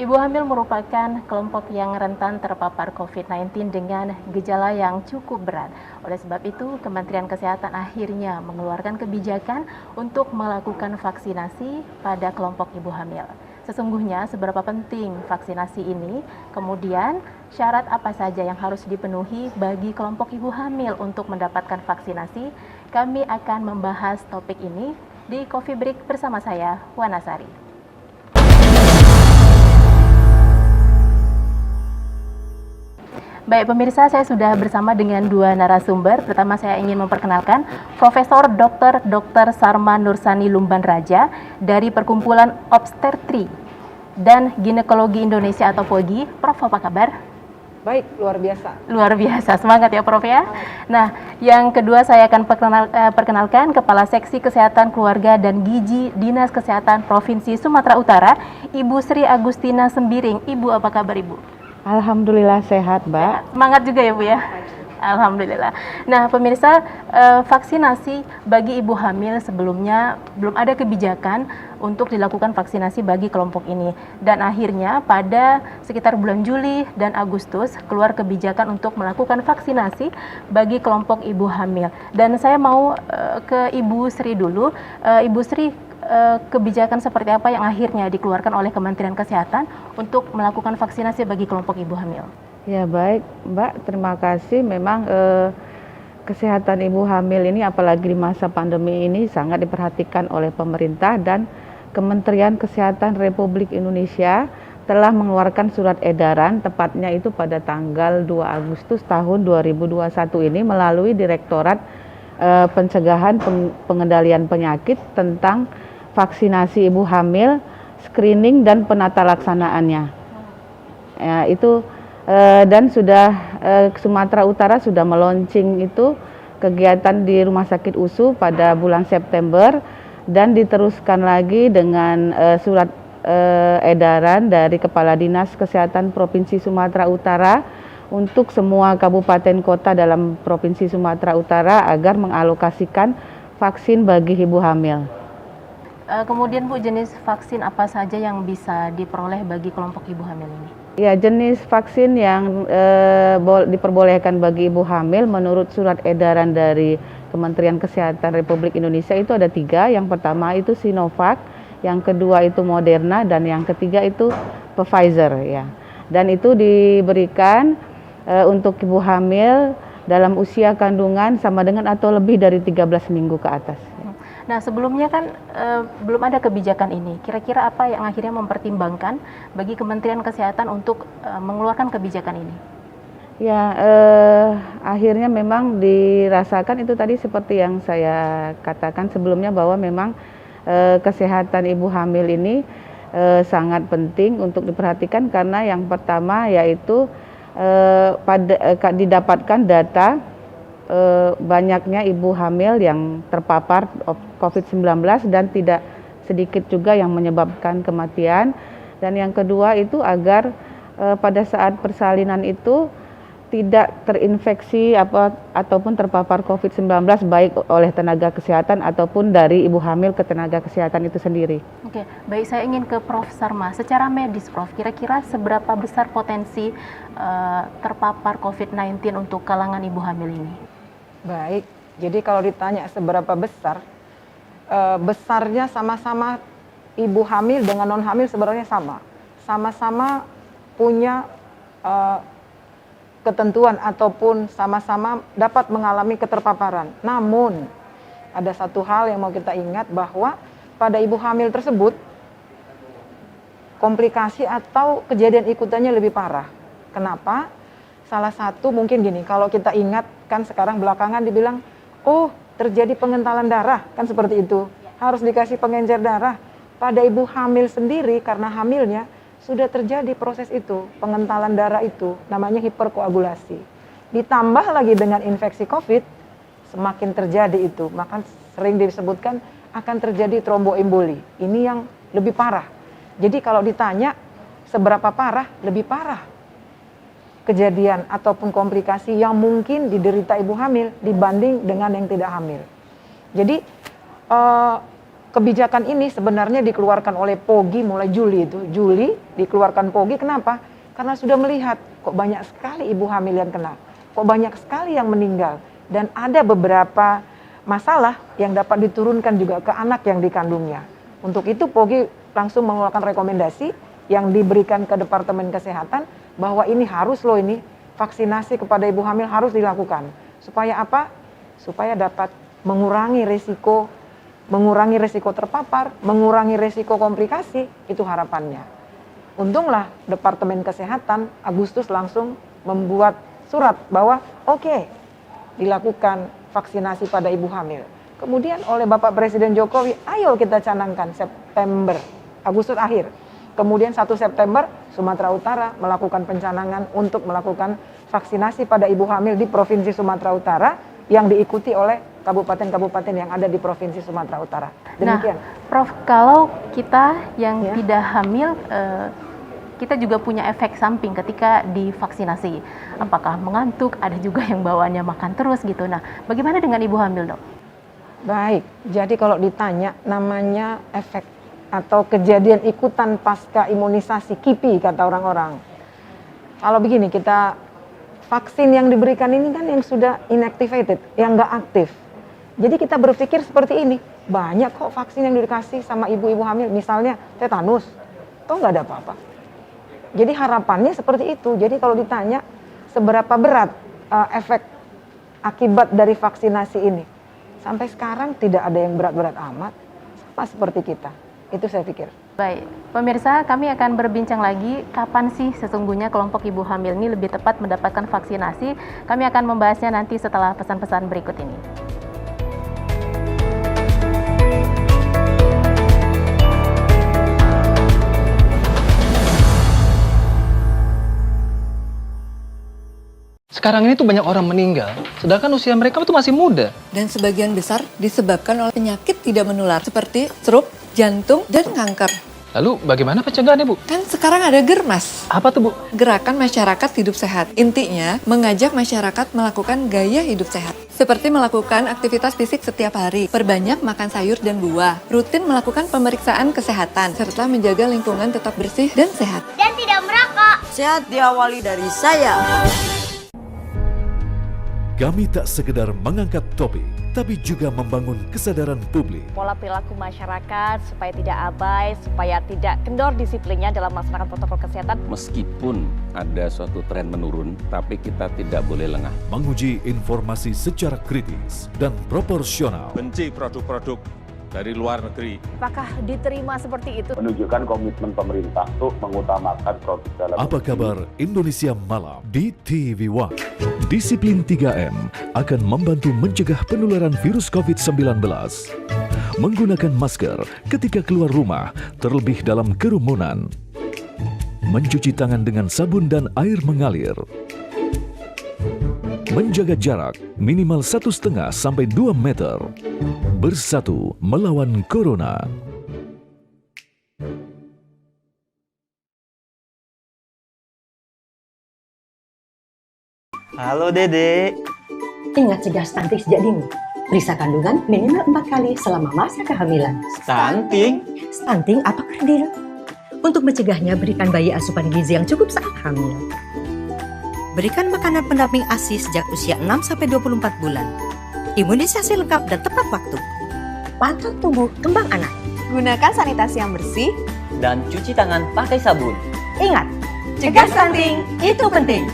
Ibu hamil merupakan kelompok yang rentan terpapar COVID-19 dengan gejala yang cukup berat. Oleh sebab itu, Kementerian Kesehatan akhirnya mengeluarkan kebijakan untuk melakukan vaksinasi pada kelompok ibu hamil. Sesungguhnya seberapa penting vaksinasi ini, kemudian syarat apa saja yang harus dipenuhi bagi kelompok ibu hamil untuk mendapatkan vaksinasi, kami akan membahas topik ini di Coffee Break bersama saya, Wanasari. Baik pemirsa, saya sudah bersama dengan dua narasumber. Pertama saya ingin memperkenalkan Profesor Dr. Sarma Nursani Lumban Raja dari Perkumpulan Obstetri dan Ginekologi Indonesia atau POGI. Prof, apa kabar? Baik, luar biasa. Luar biasa, semangat ya Prof ya. Nah, yang kedua saya akan perkenalkan Kepala Seksi Kesehatan Keluarga dan Gizi Dinas Kesehatan Provinsi Sumatera Utara, Ibu Sri Agustina Sembiring. Ibu, apa kabar Ibu? Alhamdulillah sehat, Mbak. Semangat juga ya Bu ya. Alhamdulillah. Nah pemirsa, vaksinasi bagi ibu hamil sebelumnya belum ada kebijakan untuk dilakukan vaksinasi bagi kelompok ini. Dan akhirnya pada sekitar bulan Juli dan Agustus keluar kebijakan untuk melakukan vaksinasi bagi kelompok ibu hamil. Dan saya mau ke Ibu Sri dulu. Ibu Sri, kebijakan seperti apa yang akhirnya dikeluarkan oleh Kementerian Kesehatan untuk melakukan vaksinasi bagi kelompok ibu hamil? Ya baik, Mbak. Terima kasih. Memang kesehatan ibu hamil ini apalagi di masa pandemi ini sangat diperhatikan oleh pemerintah, dan Kementerian Kesehatan Republik Indonesia telah mengeluarkan surat edaran tepatnya itu pada tanggal 2 Agustus tahun 2021 ini melalui Direktorat Pencegahan Pengendalian Penyakit tentang vaksinasi ibu hamil, screening dan penata laksanaannya. Ya, itu dan sudah Sumatera Utara sudah meluncing itu kegiatan di Rumah Sakit USU pada bulan September, dan diteruskan lagi dengan surat edaran dari Kepala Dinas Kesehatan Provinsi Sumatera Utara untuk semua kabupaten kota dalam Provinsi Sumatera Utara agar mengalokasikan vaksin bagi ibu hamil. Kemudian Bu, jenis vaksin apa saja yang bisa diperoleh bagi kelompok ibu hamil ini? Ya, jenis vaksin yang diperbolehkan bagi ibu hamil menurut surat edaran dari Kementerian Kesehatan Republik Indonesia itu ada 3. Yang pertama itu Sinovac, yang kedua itu Moderna, dan yang ketiga itu Pfizer ya. Dan itu diberikan untuk ibu hamil dalam usia kandungan sama dengan atau lebih dari 13 minggu ke atas. Nah sebelumnya kan belum ada kebijakan ini. Kira-kira apa yang akhirnya mempertimbangkan bagi Kementerian Kesehatan untuk mengeluarkan kebijakan ini? Ya, akhirnya memang dirasakan itu tadi seperti yang saya katakan sebelumnya bahwa memang kesehatan ibu hamil ini sangat penting untuk diperhatikan, karena yang pertama yaitu didapatkan data banyaknya ibu hamil yang terpapar COVID-19 dan tidak sedikit juga yang menyebabkan kematian. Dan yang kedua itu agar pada saat persalinan itu tidak terinfeksi ataupun terpapar COVID-19 baik oleh tenaga kesehatan ataupun dari ibu hamil ke tenaga kesehatan itu sendiri. Oke, baik, saya ingin ke Prof. Sarma. Secara medis Prof, kira-kira seberapa besar potensi terpapar COVID-19 untuk kalangan ibu hamil ini? Baik, jadi kalau ditanya seberapa besar, besarnya sama-sama ibu hamil dengan non hamil sebenarnya sama-sama punya ketentuan ataupun sama-sama dapat mengalami keterpaparan. Namun ada satu hal yang mau kita ingat, bahwa pada ibu hamil tersebut komplikasi atau kejadian ikutannya lebih parah. Kenapa? Salah satu mungkin gini, kalau kita ingat kan sekarang belakangan dibilang, oh terjadi pengentalan darah, kan seperti itu. Harus dikasih pengencer darah. Pada ibu hamil sendiri karena hamilnya sudah terjadi proses itu, pengentalan darah itu, namanya hiperkoagulasi. Ditambah lagi dengan infeksi COVID, semakin terjadi itu, maka sering disebutkan akan terjadi tromboemboli. Ini yang lebih parah. Jadi kalau ditanya seberapa parah, lebih parah kejadian ataupun komplikasi yang mungkin diderita ibu hamil dibanding dengan yang tidak hamil. Jadi kebijakan ini sebenarnya dikeluarkan oleh POGI mulai Juli itu. Juli dikeluarkan POGI, kenapa? Karena sudah melihat kok banyak sekali ibu hamil yang kena, kok banyak sekali yang meninggal, dan ada beberapa masalah yang dapat diturunkan juga ke anak yang dikandungnya. Untuk itu POGI langsung mengeluarkan rekomendasi yang diberikan ke Departemen Kesehatan bahwa ini harus loh, ini vaksinasi kepada ibu hamil harus dilakukan. Supaya apa? Supaya dapat mengurangi risiko terpapar, mengurangi risiko komplikasi, itu harapannya. Untunglah Departemen Kesehatan Agustus langsung membuat surat bahwa oke, dilakukan vaksinasi pada ibu hamil. Kemudian oleh Bapak Presiden Jokowi, ayo kita canangkan September, Agustus akhir. Kemudian 1 September Sumatera Utara melakukan pencanangan untuk melakukan vaksinasi pada ibu hamil di Provinsi Sumatera Utara yang diikuti oleh kabupaten-kabupaten yang ada di Provinsi Sumatera Utara. Demikian. Nah, Prof, kalau kita yang tidak hamil, kita juga punya efek samping ketika divaksinasi. Apakah mengantuk, ada juga yang bawaannya makan terus gitu. Nah, bagaimana dengan ibu hamil, Dok? Baik, jadi kalau ditanya namanya efek atau kejadian ikutan pasca imunisasi, KIPI kata orang-orang. Kalau begini, kita vaksin yang diberikan ini kan yang sudah inactivated, yang nggak aktif. Jadi kita berpikir seperti ini, banyak kok vaksin yang dikasih sama ibu-ibu hamil, misalnya tetanus, toh nggak ada apa-apa. Jadi harapannya seperti itu. Jadi kalau ditanya seberapa berat efek akibat dari vaksinasi ini, sampai sekarang tidak ada yang berat-berat amat, sama seperti kita. Itu saya pikir. Baik, pemirsa, kami akan berbincang lagi kapan sih sesungguhnya kelompok ibu hamil ini lebih tepat mendapatkan vaksinasi. Kami akan membahasnya nanti setelah pesan-pesan berikut ini. Sekarang ini tuh banyak orang meninggal, sedangkan usia mereka tuh masih muda. Dan sebagian besar disebabkan oleh penyakit tidak menular seperti stroke, jantung, dan kanker. Lalu bagaimana pencegahannya, Bu? Kan sekarang ada Germas, Apa tuh, Bu? Gerakan Masyarakat Hidup Sehat. Intinya, mengajak masyarakat melakukan gaya hidup sehat. Seperti melakukan aktivitas fisik setiap hari, perbanyak makan sayur dan buah, rutin melakukan pemeriksaan kesehatan, serta menjaga lingkungan tetap bersih dan sehat. Dan tidak merokok. Sehat diawali dari saya. Kami tak sekedar mengangkat topik, tapi juga membangun kesadaran publik. Pola perilaku masyarakat supaya tidak abai, supaya tidak kendor disiplinnya dalam melaksanakan protokol kesehatan. Meskipun ada suatu tren menurun, tapi kita tidak boleh lengah. Menguji informasi secara kritis dan proporsional. Benci produk-produk dari luar negeri. Apakah diterima seperti itu? Menunjukkan komitmen pemerintah untuk mengutamakan produk dalam Apa kabar Indonesia Malam di TV One? Disiplin 3M akan membantu mencegah penularan virus COVID-19. Menggunakan masker ketika keluar rumah, terlebih dalam kerumunan. Mencuci tangan dengan sabun dan air mengalir. Menjaga jarak minimal 1,5 sampai 2 meter. Bersatu melawan Corona. Halo Dede. Ingat cegah stunting sejak dini. Periksa kandungan minimal 4 kali selama masa kehamilan. Stunting? Stunting apa kerdil? Untuk mencegahnya, berikan bayi asupan gizi yang cukup saat hamil. Berikan makanan pendamping ASI sejak usia 6-24 bulan. Imunisasi lengkap dan tepat waktu. Pantau tumbuh kembang anak. Gunakan sanitasi yang bersih. Dan cuci tangan pakai sabun. Ingat, cegah stunting itu penting.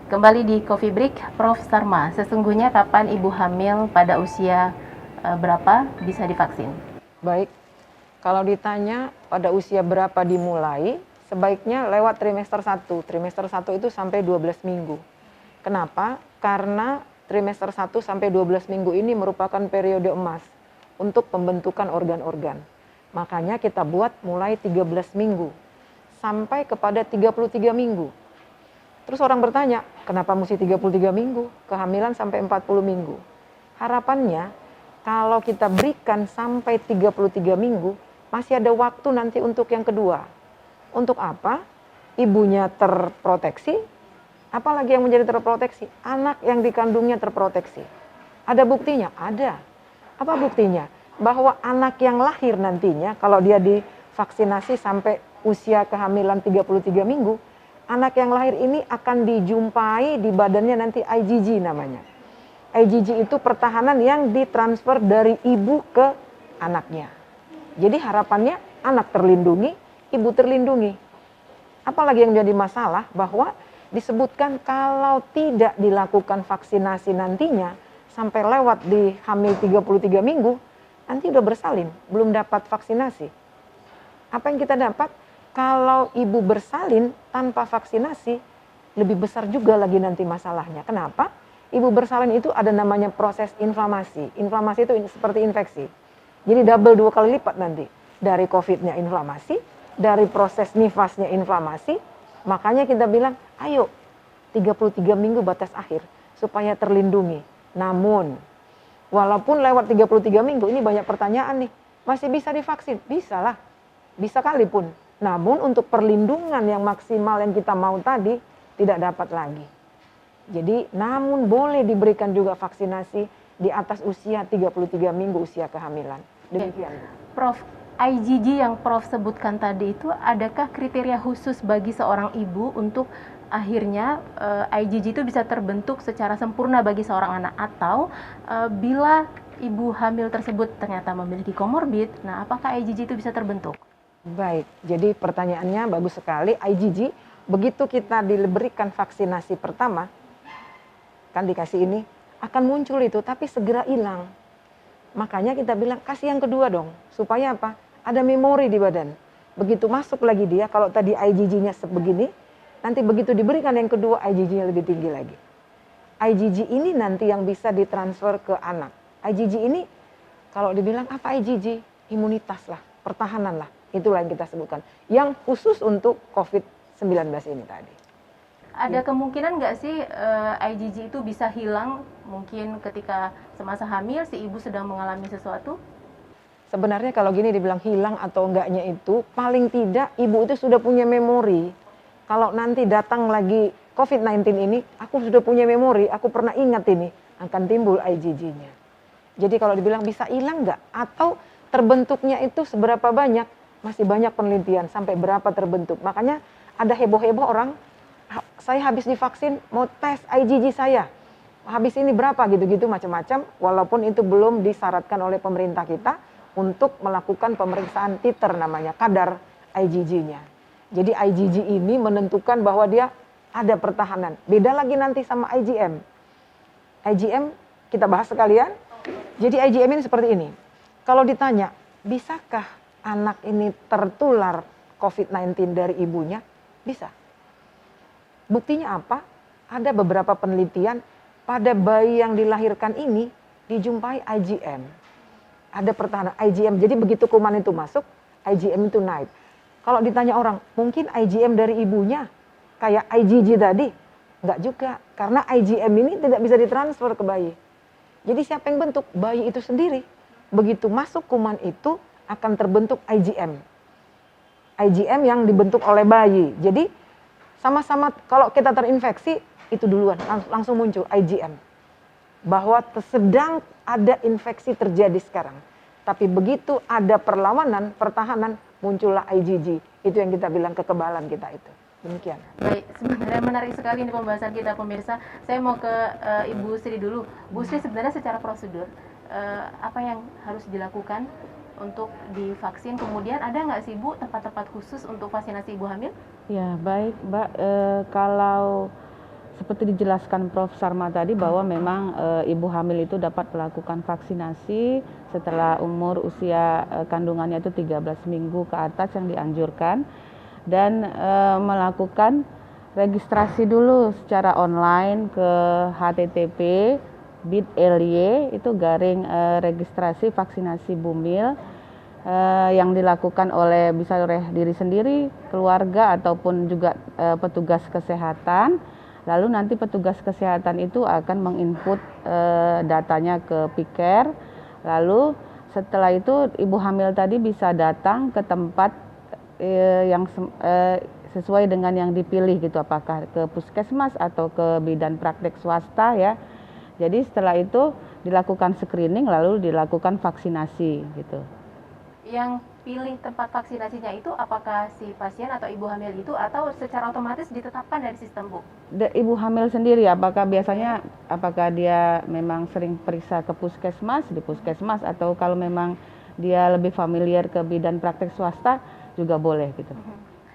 Kembali di Coffee Break, Prof. Sarma, sesungguhnya kapan ibu hamil pada usia berapa bisa divaksin? Baik, kalau ditanya pada usia berapa dimulai, sebaiknya lewat trimester 1. Trimester 1 itu sampai 12 minggu. Kenapa? Karena trimester 1 sampai 12 minggu ini merupakan periode emas untuk pembentukan organ-organ. Makanya kita buat mulai 13 minggu sampai kepada 33 minggu. Terus orang bertanya, kenapa mesti 33 minggu? Kehamilan sampai 40 minggu. Harapannya, kalau kita berikan sampai 33 minggu, masih ada waktu nanti untuk yang kedua. Untuk apa? ibunya terproteksi, apalagi yang menjadi terproteksi? Anak yang dikandungnya terproteksi. Ada buktinya? Ada. Apa buktinya? Bahwa anak yang lahir nantinya, kalau dia divaksinasi sampai usia kehamilan 33 minggu, anak yang lahir ini akan dijumpai di badannya nanti IgG namanya. IgG itu pertahanan yang ditransfer dari ibu ke anaknya. Jadi harapannya anak terlindungi, ibu terlindungi. Apalagi yang jadi masalah bahwa disebutkan kalau tidak dilakukan vaksinasi nantinya sampai lewat di hamil 33 minggu, nanti udah bersalin, belum dapat vaksinasi. Apa yang kita dapat? Kalau ibu bersalin tanpa vaksinasi, lebih besar juga lagi nanti masalahnya. Kenapa? Ibu bersalin itu ada namanya proses inflamasi. Inflamasi itu seperti infeksi. Jadi double 2 kali lipat nanti. Dari COVID-nya inflamasi, dari proses nifasnya inflamasi. Makanya kita bilang, ayo 33 minggu batas akhir supaya terlindungi. Namun, walaupun lewat 33 minggu ini banyak pertanyaan nih. Masih bisa divaksin? Bisa lah. Bisa kali pun. Namun untuk perlindungan yang maksimal yang kita mau tadi tidak dapat lagi. Jadi namun boleh diberikan juga vaksinasi di atas usia 33 minggu usia kehamilan. Demikian. Prof, IgG yang Prof sebutkan tadi itu adakah kriteria khusus bagi seorang ibu untuk akhirnya IgG itu bisa terbentuk secara sempurna bagi seorang anak, atau bila ibu hamil tersebut ternyata memiliki komorbid, nah apakah IgG itu bisa terbentuk? Baik, jadi pertanyaannya bagus sekali. IgG, begitu kita diberikan vaksinasi pertama, kan dikasih ini, akan muncul itu, tapi segera hilang. Makanya kita bilang, kasih yang kedua dong, supaya apa? Ada memori di badan. Begitu masuk lagi dia, kalau tadi IgG-nya sebegini, nanti begitu diberikan yang kedua, IgG-nya lebih tinggi lagi. IgG ini nanti yang bisa ditransfer ke anak. IgG ini, kalau dibilang apa IgG? Imunitas lah, pertahanan lah. Itulah yang kita sebutkan. Yang khusus untuk COVID-19 ini tadi. Ada kemungkinan nggak sih IgG itu bisa hilang mungkin ketika semasa hamil si ibu sedang mengalami sesuatu? Sebenarnya kalau gini dibilang hilang atau enggaknya itu, paling tidak ibu itu sudah punya memori. Kalau nanti datang lagi COVID-19 ini, aku sudah punya memori, aku pernah ingat ini, akan timbul IgG-nya. Jadi kalau dibilang bisa hilang nggak? Atau terbentuknya itu seberapa banyak? Masih banyak penelitian sampai berapa terbentuk. Makanya ada heboh-heboh orang, saya habis divaksin mau tes IgG saya, habis ini berapa gitu-gitu macam-macam, walaupun itu belum disyaratkan oleh pemerintah kita untuk melakukan pemeriksaan titer namanya, kadar IgG-nya. Jadi IgG ini menentukan bahwa dia ada pertahanan. Beda lagi nanti sama IgM. IgM kita bahas sekalian. Jadi IgM ini seperti ini. Kalau ditanya, bisakah anak ini tertular COVID-19 dari ibunya? Bisa. Buktinya apa? Ada beberapa penelitian pada bayi yang dilahirkan ini dijumpai IgM. Ada pertahanan IgM. Jadi begitu kuman itu masuk, IgM itu naik. Kalau ditanya orang, mungkin IgM dari ibunya kayak IgG tadi? Enggak juga, karena IgM ini tidak bisa ditransfer ke bayi. Jadi siapa yang bentuk? Bayi itu sendiri. Begitu masuk kuman itu akan terbentuk IgM. IgM yang dibentuk oleh bayi. Jadi sama-sama kalau kita terinfeksi, itu duluan langsung muncul IgM. Bahwa sedang ada infeksi terjadi sekarang. Tapi begitu ada perlawanan, pertahanan, muncullah IgG. Itu yang kita bilang kekebalan kita itu. Demikian. Baik, sebenarnya menarik sekali ini pembahasan kita pemirsa. Saya mau ke Ibu Sri dulu. Bu Sri, sebenarnya secara prosedur, apa yang harus dilakukan untuk divaksin? Kemudian ada nggak sih Bu tempat-tempat khusus untuk vaksinasi ibu hamil? Ya baik Mbak, kalau seperti dijelaskan Prof. Sarma tadi bahwa memang ibu hamil itu dapat melakukan vaksinasi setelah umur usia kandungannya itu 13 minggu ke atas yang dianjurkan, dan melakukan registrasi dulu secara online ke http://bit.ly/registrasi vaksinasi bumil yang dilakukan oleh bisa oleh diri sendiri, keluarga ataupun juga petugas kesehatan. Lalu nanti petugas kesehatan itu akan menginput datanya ke Piker. Lalu setelah itu ibu hamil tadi bisa datang ke tempat yang sesuai dengan yang dipilih gitu, apakah ke puskesmas atau ke bidan praktek swasta ya. Jadi setelah itu dilakukan screening lalu dilakukan vaksinasi gitu. Yang pilih tempat vaksinasinya itu apakah si pasien atau ibu hamil itu atau secara otomatis ditetapkan dari sistem, Bu? Ibu hamil sendiri apakah biasanya apakah dia memang sering periksa ke puskesmas di puskesmas atau kalau memang dia lebih familiar ke bidan praktek swasta juga boleh gitu.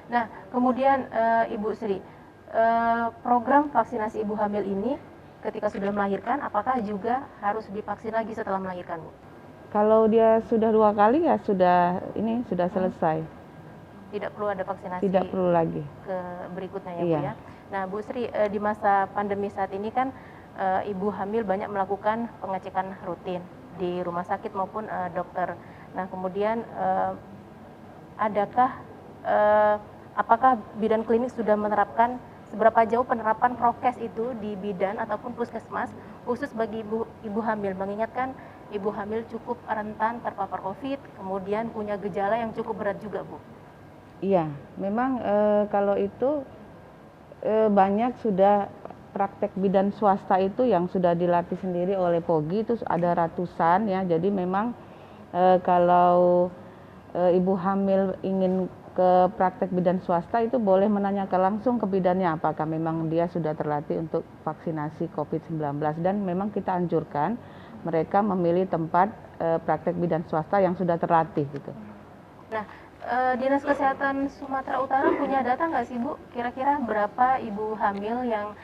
Nah, kemudian Ibu Sri, program vaksinasi ibu hamil ini ketika sudah melahirkan, apakah juga harus divaksin lagi setelah melahirkan, Bu? Kalau dia sudah 2 kali ya sudah selesai. Tidak perlu ada vaksinasi. Tidak perlu lagi. Ke berikutnya ya, Iya. Bu ya. Nah, Bu Sri, di masa pandemi saat ini kan ibu hamil banyak melakukan pengecekan rutin di rumah sakit maupun dokter. Nah, kemudian apakah bidan klinik sudah menerapkan seberapa jauh penerapan prokes itu di bidan ataupun puskesmas khusus bagi ibu hamil, mengingatkan ibu hamil cukup rentan terpapar COVID, kemudian punya gejala yang cukup berat juga, Bu? Iya, memang kalau itu banyak sudah praktek bidan swasta itu yang sudah dilatih sendiri oleh POGI itu ada ratusan ya. Jadi memang kalau ibu hamil ingin ke praktek bidan swasta itu boleh menanyakan langsung ke bidannya apakah memang dia sudah terlatih untuk vaksinasi COVID-19 dan memang kita anjurkan mereka memilih tempat praktek bidan swasta yang sudah terlatih gitu. Nah, Dinas Kesehatan Sumatera Utara punya data nggak sih, Bu? Kira-kira berapa ibu hamil yang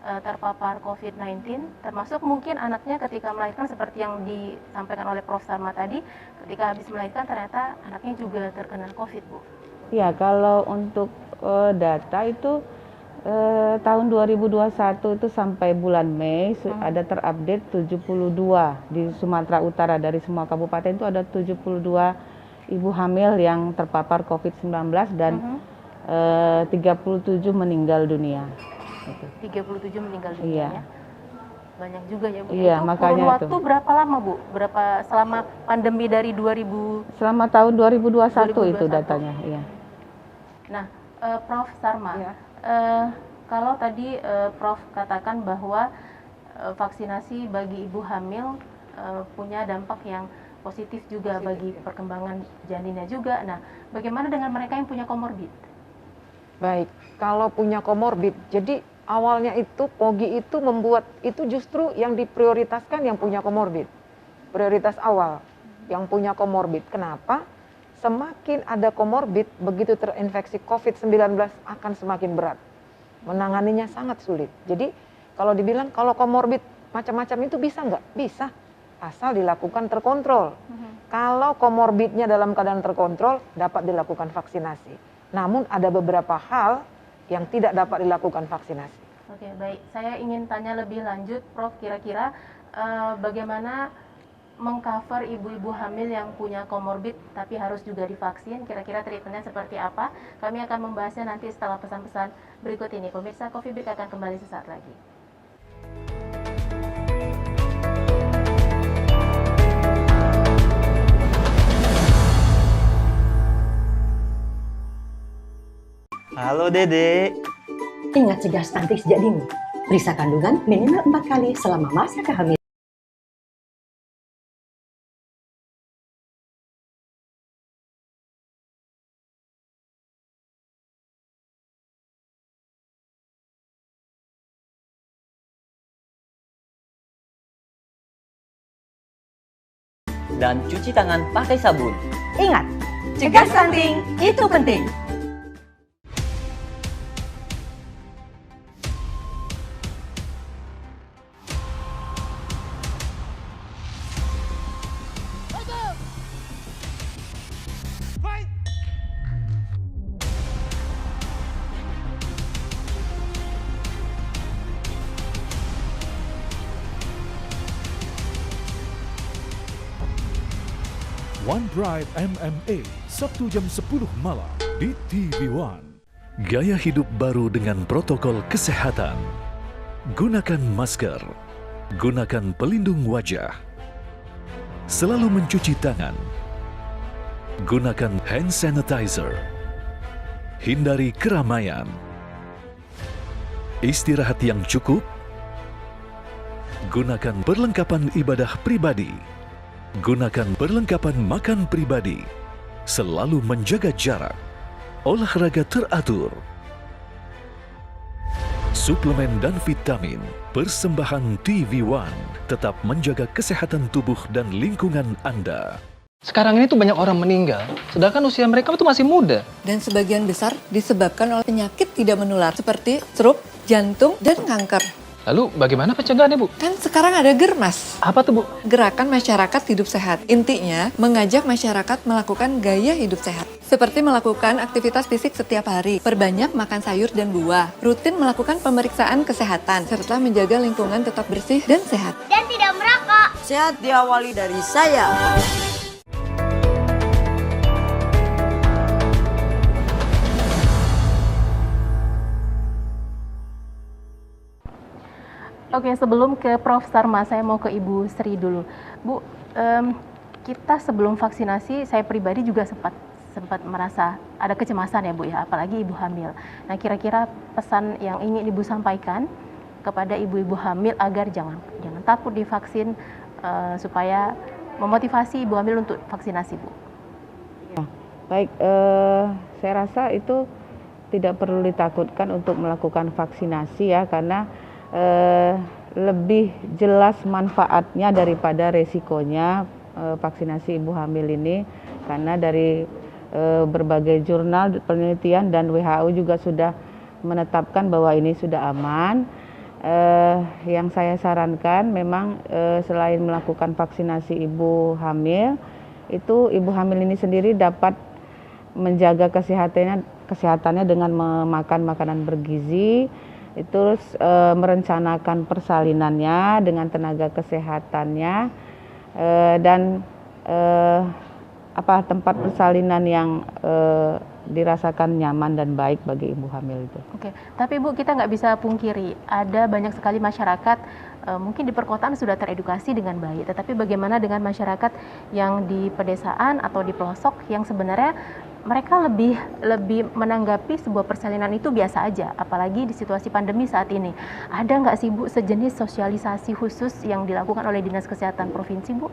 terpapar COVID-19, termasuk mungkin anaknya ketika melahirkan seperti yang disampaikan oleh Prof. Sarma tadi, ketika habis melahirkan ternyata anaknya juga terkena COVID, Bu? Ya, kalau untuk data itu tahun 2021 itu sampai bulan Mei ada terupdate 72 di Sumatera Utara, dari semua kabupaten itu ada 72 ibu hamil yang terpapar COVID-19 dan 37 meninggal dunia. 37 meninggal dunia. Iya. Ya? Banyak juga ya, Bu. Iya, itu makanya kurun waktu itu. Berapa lama, Bu? Selama pandemi dari 2000? Selama tahun 2021 itu datanya, iya. Nah, Prof. Sarma, kalau tadi Prof. katakan bahwa vaksinasi bagi ibu hamil punya dampak yang positif juga bagi perkembangan janinnya juga. Nah, bagaimana dengan mereka yang punya komorbid? Baik, kalau punya komorbid, jadi awalnya itu POGI itu membuat itu justru yang diprioritaskan yang punya komorbid. Prioritas awal yang punya komorbid. Kenapa? Semakin ada komorbid, begitu terinfeksi COVID-19 akan semakin berat. Menanganinya sangat sulit. Jadi kalau dibilang kalau komorbid macam-macam itu bisa nggak? Bisa, asal dilakukan terkontrol. Kalau komorbidnya dalam keadaan terkontrol, dapat dilakukan vaksinasi. Namun ada beberapa hal yang tidak dapat dilakukan vaksinasi. Oke, baik. Saya ingin tanya lebih lanjut, Prof. Kira-kira bagaimana mengcover ibu-ibu hamil yang punya komorbid tapi harus juga divaksin, kira-kira treatmentnya seperti apa? Kami akan membahasnya nanti setelah pesan-pesan berikut ini. Pemirsa, Coffee Break akan kembali sesaat lagi. Halo Dede. Ingat cegah stunting sejak dini. Periksa kandungan minimal 4 kali selama masa kehamilan. Dan cuci tangan pakai sabun. Ingat, cegah stunting itu penting. One Drive MMA, Sabtu jam 10 malam di TV One. Gaya hidup baru dengan protokol kesehatan. Gunakan masker. Gunakan pelindung wajah. Selalu mencuci tangan. Gunakan hand sanitizer. Hindari keramaian. Istirahat yang cukup. Gunakan perlengkapan ibadah pribadi. Gunakan perlengkapan makan pribadi. Selalu menjaga jarak. Olahraga teratur. Suplemen dan vitamin persembahan TV One tetap menjaga kesehatan tubuh dan lingkungan Anda. Sekarang ini tuh banyak orang meninggal, sedangkan usia mereka tuh masih muda. Dan sebagian besar disebabkan oleh penyakit tidak menular seperti stroke, jantung, dan kanker. Lalu bagaimana pencegahannya, Bu? Kan sekarang ada Germas. Apa tuh, Bu? Gerakan Masyarakat Hidup Sehat. Intinya, mengajak masyarakat melakukan gaya hidup sehat. Seperti melakukan aktivitas fisik setiap hari, perbanyak makan sayur dan buah, rutin melakukan pemeriksaan kesehatan, serta menjaga lingkungan tetap bersih dan sehat. Dan tidak merokok. Sehat diawali dari saya. Oke, sebelum ke Prof. Sarma, saya mau ke Ibu Sri dulu. Bu, kita sebelum vaksinasi, saya pribadi juga sempat merasa ada kecemasan ya Bu ya, apalagi ibu hamil. Nah, kira-kira pesan yang ingin Ibu sampaikan kepada ibu-ibu hamil agar jangan takut divaksin, supaya memotivasi ibu hamil untuk vaksinasi, Bu. Ya, baik, saya rasa itu tidak perlu ditakutkan untuk melakukan vaksinasi ya, karena lebih jelas manfaatnya daripada resikonya vaksinasi ibu hamil ini, karena dari berbagai jurnal penelitian dan WHO juga sudah menetapkan bahwa ini sudah aman. Yang saya sarankan memang selain melakukan vaksinasi ibu hamil, itu ibu hamil ini sendiri dapat menjaga kesehatannya dengan memakan makanan bergizi, terus merencanakan persalinannya dengan tenaga kesehatannya, dan tempat persalinan yang dirasakan nyaman dan baik bagi ibu hamil itu. Oke, tapi Bu, kita nggak bisa pungkiri ada banyak sekali masyarakat mungkin di perkotaan sudah teredukasi dengan baik, tetapi bagaimana dengan masyarakat yang di pedesaan atau di pelosok yang sebenarnya mereka lebih menanggapi sebuah persalinan itu biasa aja, apalagi di situasi pandemi saat ini. Ada nggak sih Bu sejenis sosialisasi khusus yang dilakukan oleh Dinas Kesehatan Provinsi, Bu?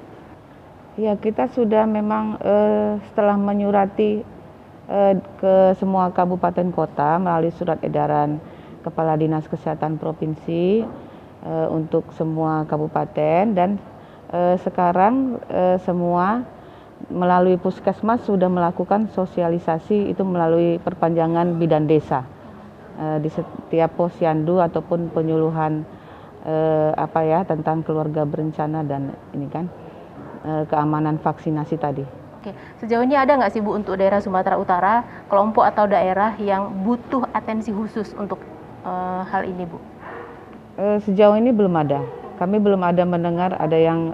Ya, kita sudah memang setelah menyurati ke semua kabupaten kota melalui surat edaran Kepala Dinas Kesehatan Provinsi untuk semua kabupaten, dan sekarang semua melalui puskesmas sudah melakukan sosialisasi itu melalui perpanjangan bidan desa di setiap posyandu ataupun penyuluhan tentang keluarga berencana dan ini kan keamanan vaksinasi tadi. Oke, sejauh ini ada nggak sih Bu untuk daerah Sumatera Utara, kelompok atau daerah yang butuh atensi khusus untuk hal ini, Bu? Sejauh ini belum ada. Kami belum ada mendengar ada yang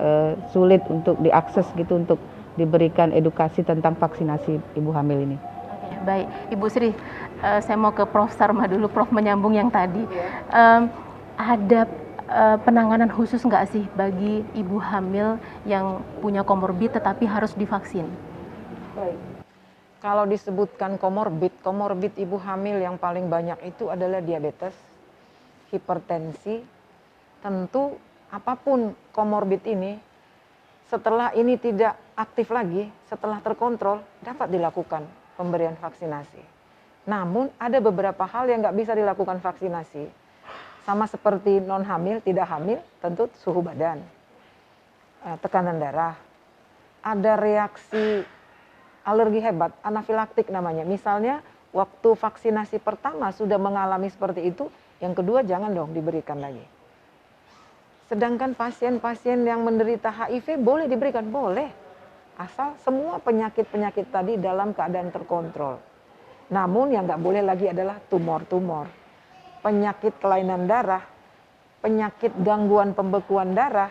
sulit untuk diakses gitu untuk diberikan edukasi tentang vaksinasi ibu hamil ini. Oke, baik, Ibu Sri, saya mau ke Prof. Sarma dulu. Prof menyambung yang tadi. Ada penanganan khusus nggak sih bagi ibu hamil yang punya komorbid tetapi harus divaksin? Baik. Kalau disebutkan komorbid ibu hamil yang paling banyak itu adalah diabetes, hipertensi. Tentu apapun komorbid ini, setelah ini tidak aktif lagi, setelah terkontrol, dapat dilakukan pemberian vaksinasi. Namun ada beberapa hal yang nggak bisa dilakukan vaksinasi. Sama seperti non hamil, tidak hamil, tentu suhu badan, tekanan darah, ada reaksi alergi hebat, anafilaktik namanya. Misalnya waktu vaksinasi pertama sudah mengalami seperti itu, yang kedua jangan dong diberikan lagi. Sedangkan pasien-pasien yang menderita HIV boleh diberikan, boleh. Asal semua penyakit-penyakit tadi dalam keadaan terkontrol. Namun yang nggak boleh lagi adalah tumor-tumor. Penyakit kelainan darah, penyakit gangguan pembekuan darah,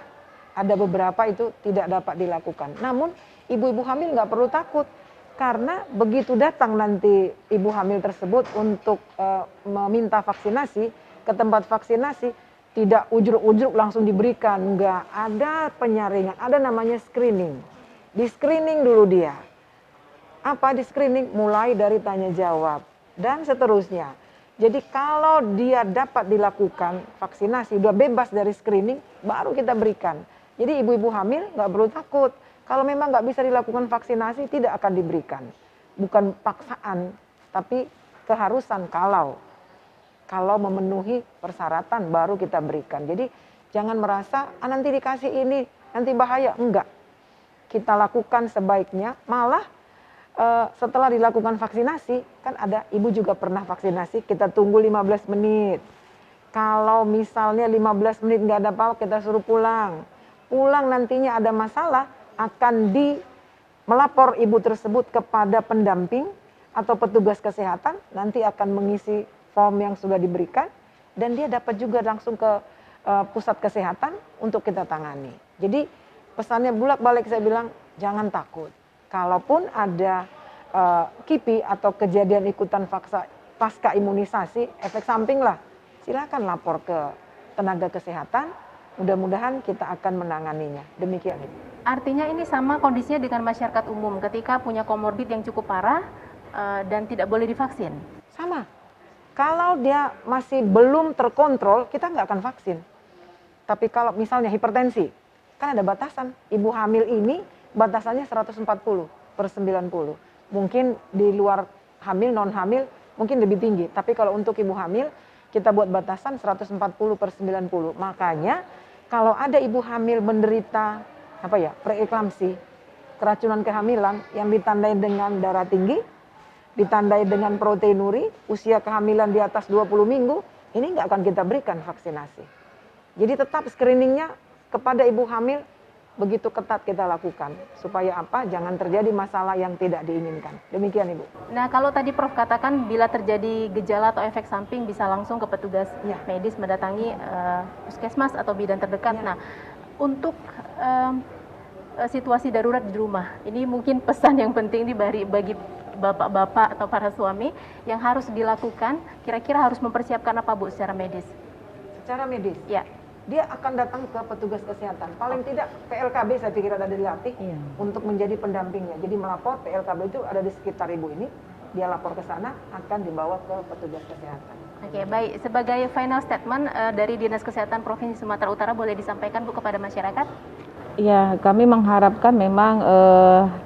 ada beberapa itu tidak dapat dilakukan. Namun ibu-ibu hamil nggak perlu takut, karena begitu datang nanti ibu hamil tersebut untuk meminta vaksinasi ke tempat vaksinasi, tidak ujuk-ujuk langsung diberikan, nggak, ada penyaringan, ada namanya screening. Di screening dulu dia. Apa di screening? Mulai dari tanya jawab. dan seterusnya. Jadi kalau dia dapat dilakukan vaksinasi, udah bebas dari screening, baru kita berikan. Jadi ibu-ibu hamil nggak perlu takut. Kalau memang nggak bisa dilakukan vaksinasi, tidak akan diberikan. Bukan paksaan, tapi keharusan kalau memenuhi persyaratan baru kita berikan. Jadi jangan merasa nanti dikasih ini, nanti bahaya. Enggak. Kita lakukan sebaiknya, malah setelah dilakukan vaksinasi, kan ada ibu juga pernah vaksinasi, kita tunggu 15 menit. Kalau misalnya 15 menit nggak ada apa-apa, kita suruh pulang. Pulang nantinya ada masalah, akan melapor ibu tersebut kepada pendamping atau petugas kesehatan, nanti akan mengisi form yang sudah diberikan, dan dia dapat juga langsung ke pusat kesehatan untuk kita tangani. Jadi pesannya bolak-balik saya bilang, jangan takut. Kalaupun ada KIPI atau kejadian ikutan pasca imunisasi, efek samping lah, silakan lapor ke tenaga kesehatan, mudah-mudahan kita akan menanganinya. Demikian. Artinya ini sama kondisinya dengan masyarakat umum ketika punya komorbid yang cukup parah dan tidak boleh divaksin? Sama. Kalau dia masih belum terkontrol, kita nggak akan vaksin. Tapi kalau misalnya hipertensi, kan ada batasan. Ibu hamil ini batasannya 140/90. Mungkin di luar hamil, non hamil mungkin lebih tinggi. Tapi kalau untuk ibu hamil, kita buat batasan 140/90. Makanya kalau ada ibu hamil menderita preeklamsi, keracunan kehamilan yang ditandai dengan darah tinggi, ditandai dengan proteinuri, usia kehamilan di atas 20 minggu, ini nggak akan kita berikan vaksinasi. Jadi tetap screeningnya kepada ibu hamil begitu ketat kita lakukan. Supaya apa? Jangan terjadi masalah yang tidak diinginkan. Demikian Ibu. Nah kalau tadi Prof katakan bila terjadi gejala atau efek samping bisa langsung ke petugas medis mendatangi puskesmas atau bidan terdekat. Nah untuk situasi darurat di rumah, ini mungkin pesan yang penting bagi bapak-bapak atau para suami yang harus dilakukan, kira-kira harus mempersiapkan apa Bu secara medis? Secara medis? Ya. Dia akan datang ke petugas kesehatan. Paling tidak PLKB saya pikir ada dilatih untuk menjadi pendampingnya. Jadi melapor, PLKB itu ada di sekitar ibu ini, dia lapor ke sana, akan dibawa ke petugas kesehatan. Oke, baik. Sebagai final statement dari Dinas Kesehatan Provinsi Sumatera Utara boleh disampaikan Bu kepada masyarakat? Ya, kami mengharapkan memang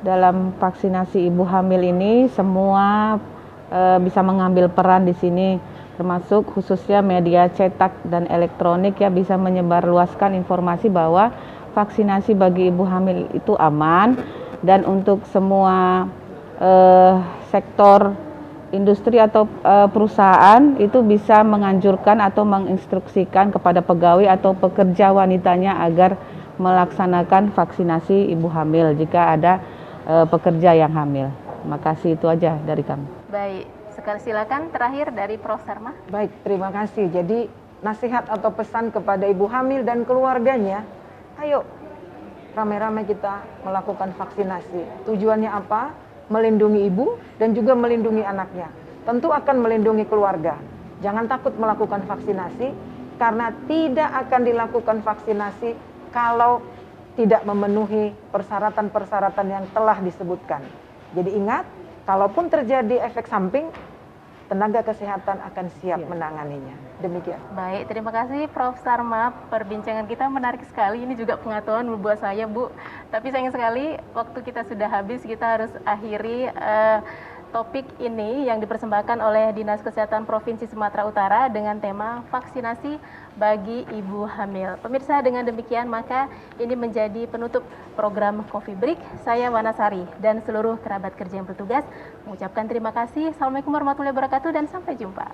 dalam vaksinasi ibu hamil ini semua bisa mengambil peran di sini, termasuk khususnya media cetak dan elektronik ya, bisa menyebarluaskan informasi bahwa vaksinasi bagi ibu hamil itu aman, dan untuk semua sektor industri atau perusahaan itu bisa menganjurkan atau menginstruksikan kepada pegawai atau pekerja wanitanya agar melaksanakan vaksinasi ibu hamil jika ada pekerja yang hamil. Makasih, itu aja dari kami. Baik. Silakan terakhir dari Prof. Sarma. Baik, terima kasih. Jadi nasihat atau pesan kepada ibu hamil dan keluarganya, ayo rame-rame kita melakukan vaksinasi. Tujuannya apa? Melindungi ibu dan juga melindungi anaknya. Tentu akan melindungi keluarga. Jangan takut melakukan vaksinasi, karena tidak akan dilakukan vaksinasi kalau tidak memenuhi persyaratan-persyaratan yang telah disebutkan. Jadi ingat, kalaupun terjadi efek samping, tenaga kesehatan akan siap menanganinya. Demikian. Baik, terima kasih Prof. Sarma. Perbincangan kita menarik sekali. Ini juga pengetahuan buat saya, Bu. Tapi sayang sekali waktu kita sudah habis. Kita harus akhiri topik ini yang dipersembahkan oleh Dinas Kesehatan Provinsi Sumatera Utara dengan tema vaksinasi bagi ibu hamil. Pemirsa, dengan demikian maka ini menjadi penutup program Coffee Break. Saya Wanasari dan seluruh kerabat kerja yang bertugas mengucapkan terima kasih. Assalamualaikum warahmatullahi wabarakatuh dan sampai jumpa.